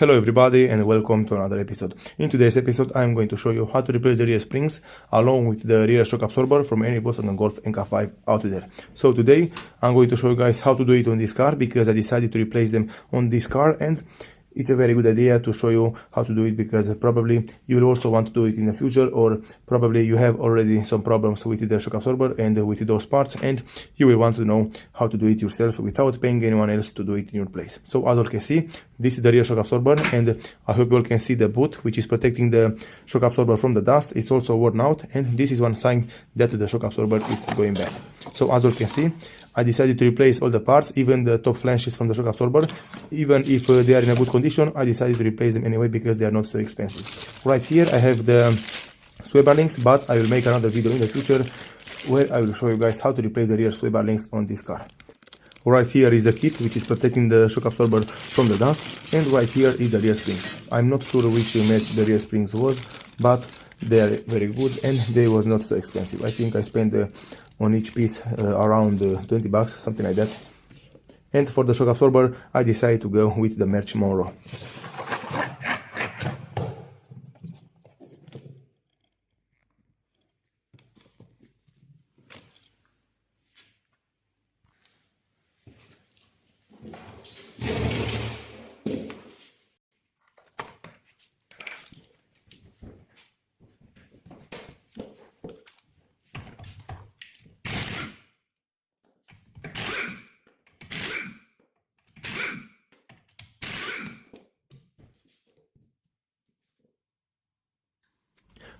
Hello everybody and welcome to another episode. In today's episode I'm going to show you how to replace the rear springs along with the rear shock absorber from any Volkswagen Golf MK5 out there. So today I'm going to show you guys how to do it on this car because I decided to replace them on this car, and it's a very good idea to show you how to do it because probably you will also want to do it in the future, or probably you have already some problems with the shock absorber and with those parts, and you will want to know how to do it yourself without paying anyone else to do it in your place. So as you can see, this is the rear shock absorber, and I hope you all can see the boot which is protecting the shock absorber from the dust. It's also worn out, and this is one sign that the shock absorber is going bad. So as you can see, I decided to replace all the parts, even the top flanges from the shock absorber. Even if they are in a good condition, I decided to replace them anyway because they are not so expensive. Right here I have the sway bar links, but I will make another video in the future where I will show you guys how to replace the rear sway bar links on this car. Right here is the kit which is protecting the shock absorber from the dust, and right here is the rear springs. I'm not sure which match the rear springs was, but they are very good and they was not so expensive. I think I spent on each piece around 20 bucks, something like that. And for the shock absorber I decided to go with the Merch Monroe.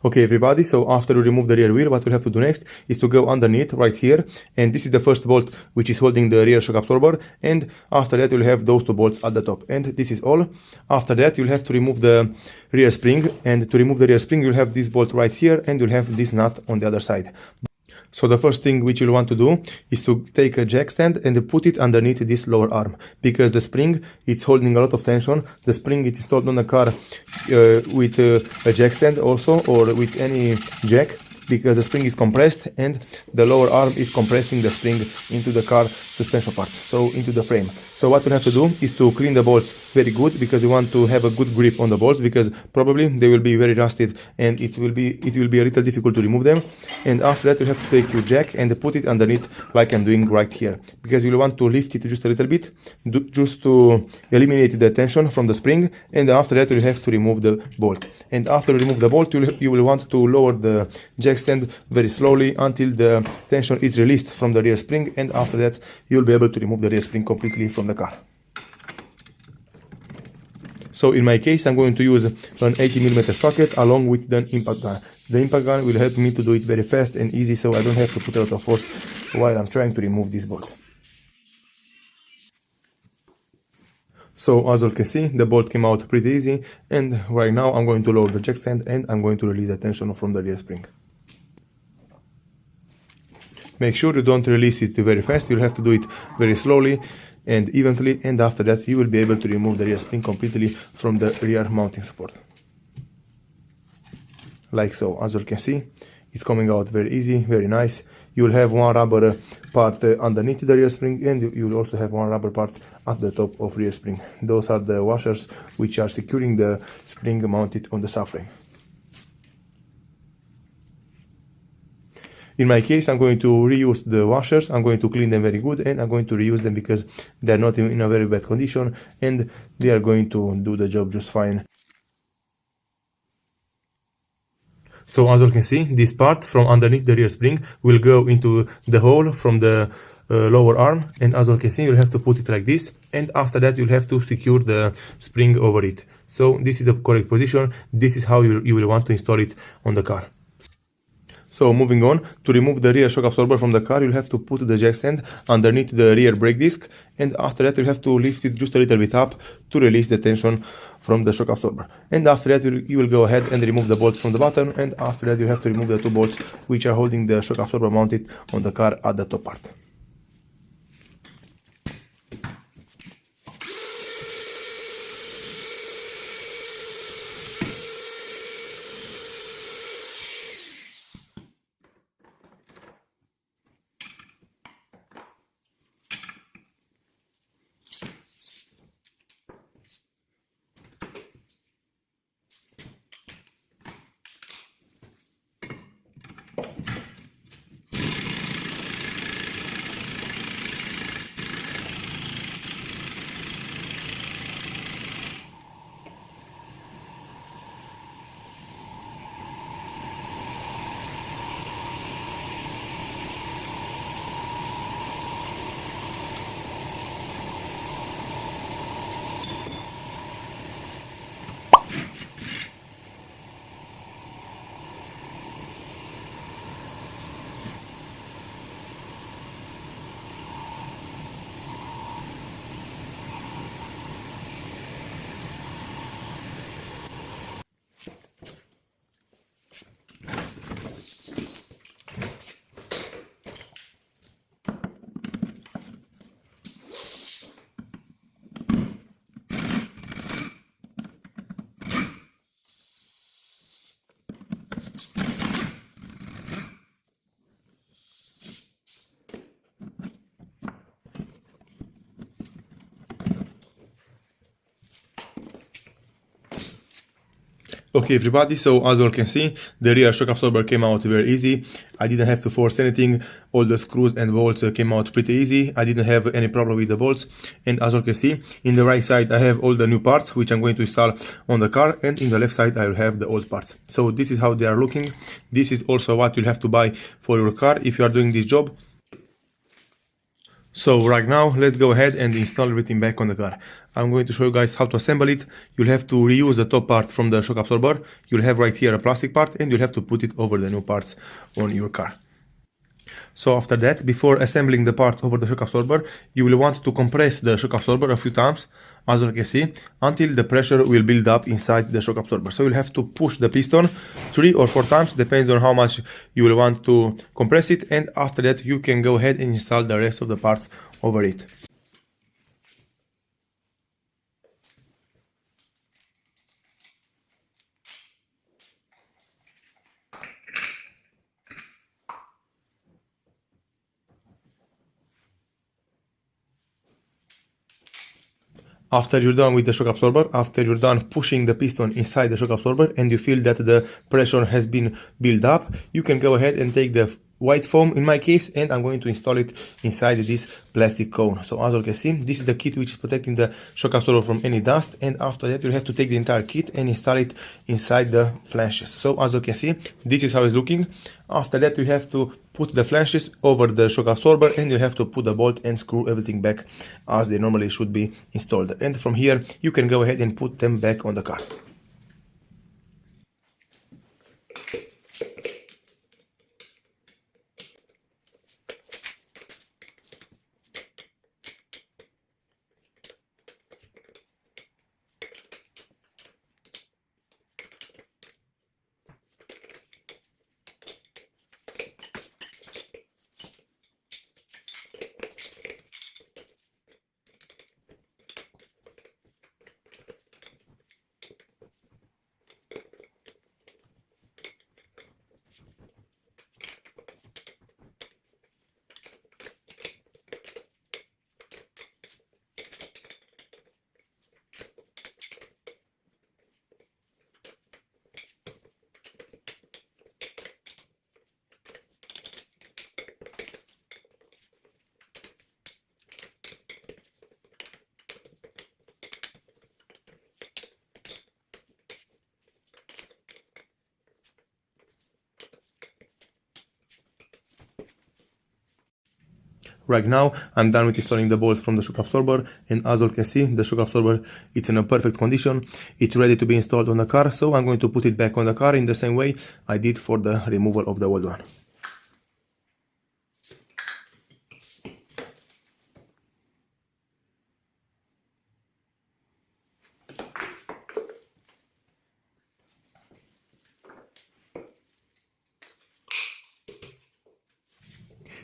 Okay everybody, so after we remove the rear wheel, what we'll have to do next is to go underneath right here, and this is the first bolt which is holding the rear shock absorber, and after that you'll have those two bolts at the top, and this is all. After that you'll have to remove the rear spring, and to remove the rear spring you'll have this bolt right here, and you'll have this nut on the other side. So the first thing which you'll want to do is to take a jack stand and put it underneath this lower arm, because the spring, it's holding a lot of tension. The spring is installed on the car with a jack stand also, or with any jack, because the spring is compressed and the lower arm is compressing the spring into the car suspension parts, so into the frame. So what we have to do is to clean the bolts very good, because we want to have a good grip on the bolts, because probably they will be very rusted and it will be a little difficult to remove them. And after that you have to take your jack and put it underneath like I'm doing right here, because you will want to lift it just a little bit, just to eliminate the tension from the spring, and after that you have to remove the bolt. And after you remove the bolt you will want to lower the jack stand very slowly until the tension is released from the rear spring, and after that you'll be able to remove the rear spring completely from the car. So in my case I'm going to use an 80mm socket along with the impact gun. The impact gun will help me to do it very fast and easy, so I don't have to put a lot of force while I'm trying to remove this bolt. So as you can see, the bolt came out pretty easy, and right now I'm going to lower the jack stand and I'm going to release the tension from the rear spring. Make sure you don't release it very fast, you'll have to do it very slowly and evenly, and after that you will be able to remove the rear spring completely from the rear mounting support. Like so. As you can see, it's coming out very easy, very nice. You will have one rubber part underneath the rear spring, and you will also have one rubber part at the top of rear spring. Those are the washers which are securing the spring mounted on the subframe. In my case, I'm going to reuse the washers, I'm going to clean them very good, and I'm going to reuse them because they're not in a very bad condition and they are going to do the job just fine. So as you can see, this part from underneath the rear spring will go into the hole from the lower arm, and as you can see you'll have to put it like this, and after that you'll have to secure the spring over it. So this is the correct position, this is how you will want to install it on the car. So moving on, to remove the rear shock absorber from the car, you'll have to put the jack stand underneath the rear brake disc, and after that you'll have to lift it just a little bit up to release the tension from the shock absorber. And after that you will go ahead and remove the bolts from the bottom, and after that you have to remove the two bolts which are holding the shock absorber mounted on the car at the top part. Okay everybody, so as you all can see, the rear shock absorber came out very easy. I didn't have to force anything, all the screws and bolts came out pretty easy. I didn't have any problem with the bolts, and as you all can see, in the right side I have all the new parts which I'm going to install on the car, and in the left side I will have the old parts. So this is how they are looking. This is also what you'll have to buy for your car if you are doing this job. So right now, let's go ahead and install everything back on the car. I'm going to show you guys how to assemble it. You'll have to reuse the top part from the shock absorber. You'll have right here a plastic part, and you'll have to put it over the new parts on your car. So after that, before assembling the parts over the shock absorber, you will want to compress the shock absorber a few times, as you can see, until the pressure will build up inside the shock absorber. So you'll have to push the piston 3 or 4 times, depends on how much you will want to compress it, and after that you can go ahead and install the rest of the parts over it. After you're done with the shock absorber, after you're done pushing the piston inside the shock absorber and you feel that the pressure has been built up, you can go ahead and take the white foam in my case, and I'm going to install it inside this plastic cone. So as you can see, this is the kit which is protecting the shock absorber from any dust, and after that you have to take the entire kit and install it inside the flanges. So as you can see, this is how it's looking. After that you have to put the flanges over the shock absorber, and you have to put the bolt and screw everything back as they normally should be installed. And from here you can go ahead and put them back on the car. Right now, I'm done with installing the bolts from the shock absorber, and as you can see, the shock absorber it's in a perfect condition. It's ready to be installed on the car, so I'm going to put it back on the car in the same way I did for the removal of the old one.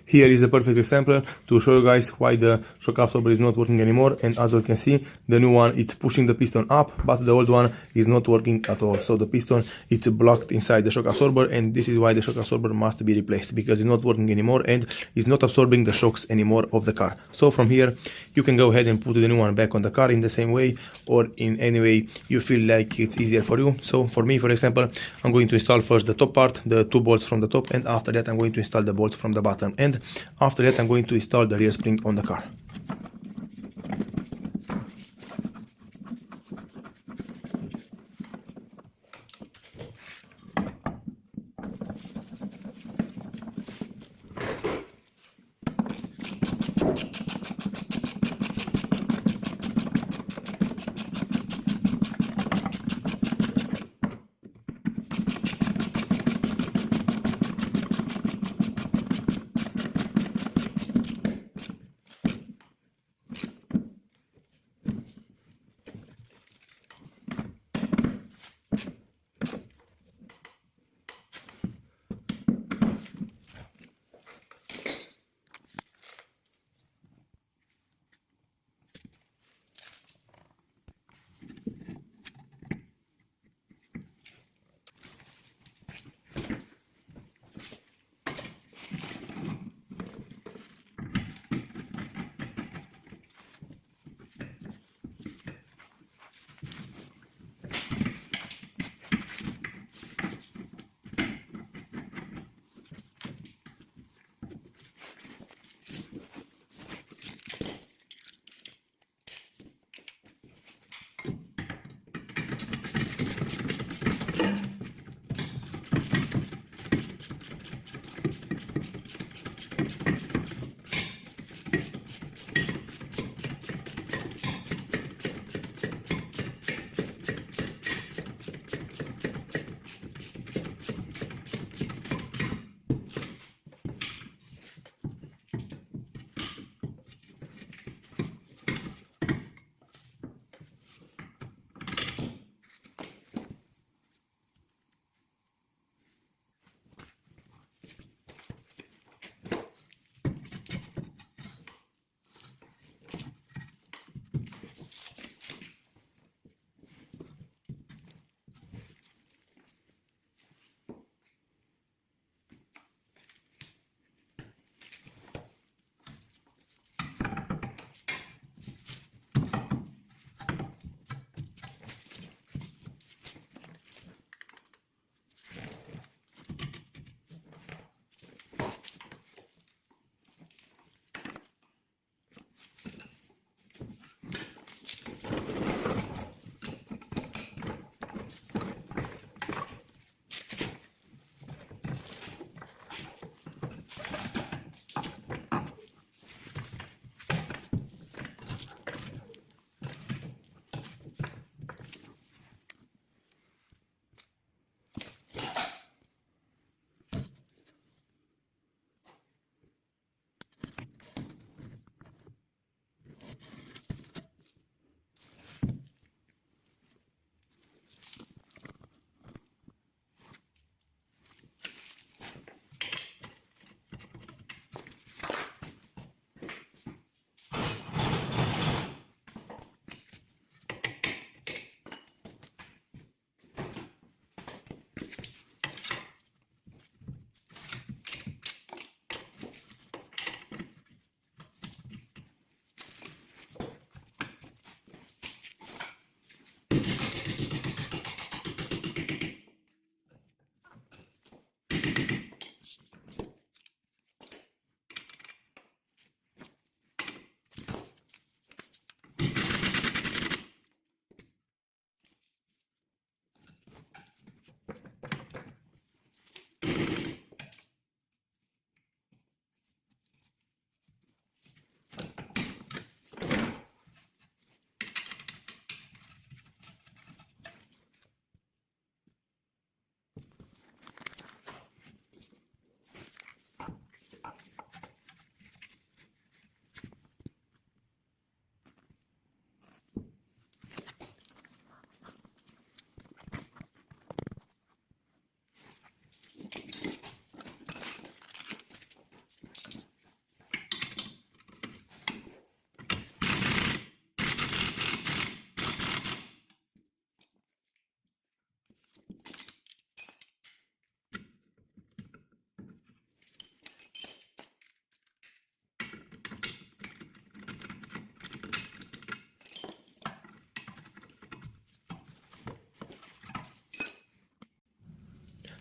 Here is a perfect example to show you guys why the shock absorber is not working anymore, and as you can see, the new one it's pushing the piston up, but the old one is not working at all. So the piston it's blocked inside the shock absorber, and this is why the shock absorber must be replaced, because it's not working anymore and is not absorbing the shocks anymore of the car. So from here you can go ahead and put the new one back on the car in the same way, or in any way you feel like it's easier for you. So for me, for example, I'm going to install first the top part, the 2 bolts from the top, and after that I'm going to install the bolt from the bottom, and after that I'm going to install the rear spring on the car.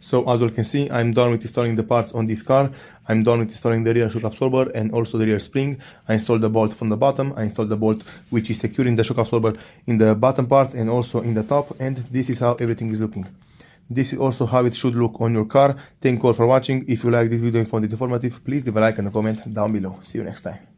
So as you can see, I'm done with installing the parts on this car. I'm done with installing the rear shock absorber and also the rear spring. I installed the bolt from the bottom. I installed the bolt which is securing the shock absorber in the bottom part and also in the top, and this is how everything is looking. This is also how it should look on your car. Thank you all for watching. If you like this video and found it informative, please leave a like and a comment down below. See you next time.